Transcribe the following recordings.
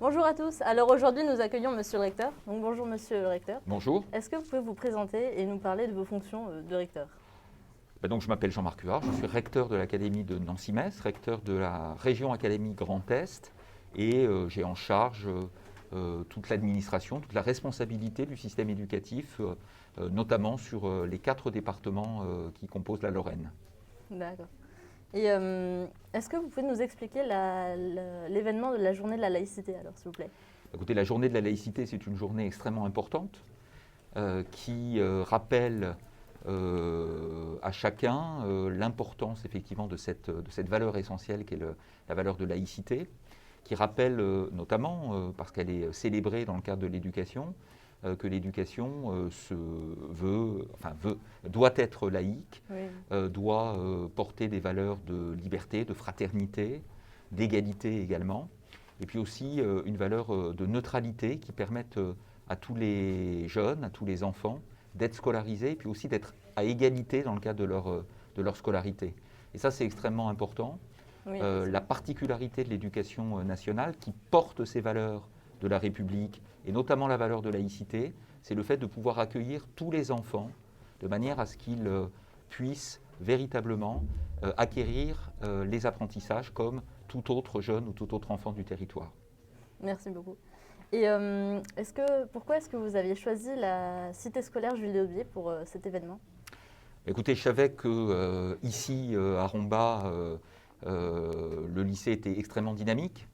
Bonjour à tous. Alors aujourd'hui, nous accueillons Monsieur le recteur. Donc bonjour Monsieur le recteur. Bonjour. Est-ce que vous pouvez vous présenter et nous parler de vos fonctions de recteur? Donc, je m'appelle Jean-Marc Huard, je suis recteur de l'Académie de Nancy-Metz, recteur de la région Académie Grand Est, et j'ai en charge toute l'administration, toute la responsabilité du système éducatif, notamment sur les 4 départements qui composent la Lorraine. D'accord. Et est-ce que vous pouvez nous expliquer l'événement de la journée de la laïcité, alors, s'il vous plaît? Écoutez, la journée de la laïcité, c'est une journée extrêmement importante qui rappelle à chacun l'importance effectivement de cette valeur essentielle qu'est la valeur de laïcité, qui rappelle notamment, parce qu'elle est célébrée dans le cadre de l'éducation, que l'éducation doit être laïque, Oui. doit porter des valeurs de liberté, de fraternité, d'égalité également, et puis aussi une valeur de neutralité qui permette à tous les jeunes, à tous les enfants, d'être scolarisés et puis aussi d'être à égalité dans le cadre de leur scolarité. Et ça, c'est extrêmement important. Oui, La particularité de l'éducation nationale qui porte ces valeurs de la République, et notamment la valeur de laïcité, c'est le fait de pouvoir accueillir tous les enfants de manière à ce qu'ils puissent véritablement acquérir les apprentissages comme tout autre jeune ou tout autre enfant du territoire. Merci beaucoup. Et pourquoi est-ce que vous aviez choisi la cité scolaire Jules Aubier pour cet événement? Écoutez, je savais que ici à Romba, le lycée était extrêmement dynamique.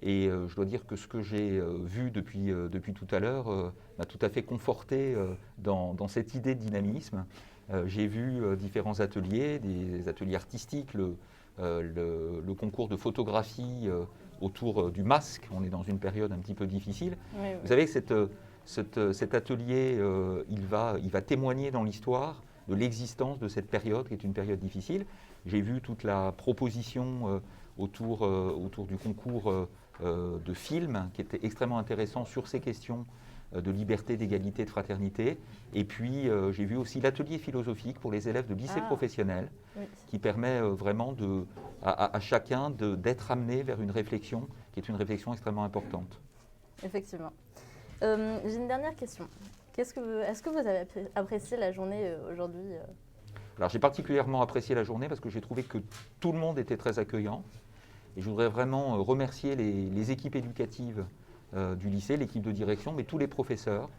Et je dois dire que ce que j'ai vu depuis tout à l'heure m'a tout à fait conforté dans cette idée de dynamisme. J'ai vu différents ateliers, des ateliers artistiques, le concours de photographie autour du masque. On est dans une période un petit peu difficile. Oui. Vous savez que cet atelier, il va témoigner dans l'histoire de l'existence de cette période qui est une période difficile. J'ai vu toute la proposition autour du concours de films qui était extrêmement intéressant sur ces questions de liberté, d'égalité, de fraternité. Et puis j'ai vu aussi l'atelier philosophique pour les élèves de lycée professionnel Oui. qui permet vraiment à chacun d'être amené vers une réflexion qui est une réflexion extrêmement importante. Effectivement. J'ai une dernière question. Est-ce que vous avez apprécié la journée aujourd'hui? Alors j'ai particulièrement apprécié la journée parce que j'ai trouvé que tout le monde était très accueillant. Et je voudrais vraiment remercier les équipes éducatives du lycée, l'équipe de direction, mais tous les professeurs,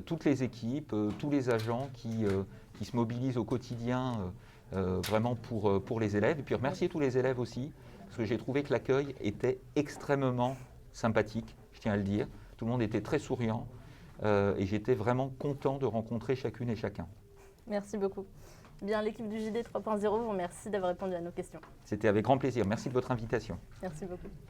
toutes les équipes, tous les agents qui se mobilisent au quotidien vraiment pour les élèves. Et puis remercier tous les élèves aussi, parce que j'ai trouvé que l'accueil était extrêmement sympathique, je tiens à le dire. Tout le monde était très souriant et j'étais vraiment content de rencontrer chacune et chacun. Merci beaucoup. Bien, l'équipe du JD 3.0 vous remercie d'avoir répondu à nos questions. C'était avec grand plaisir. Merci de votre invitation. Merci beaucoup.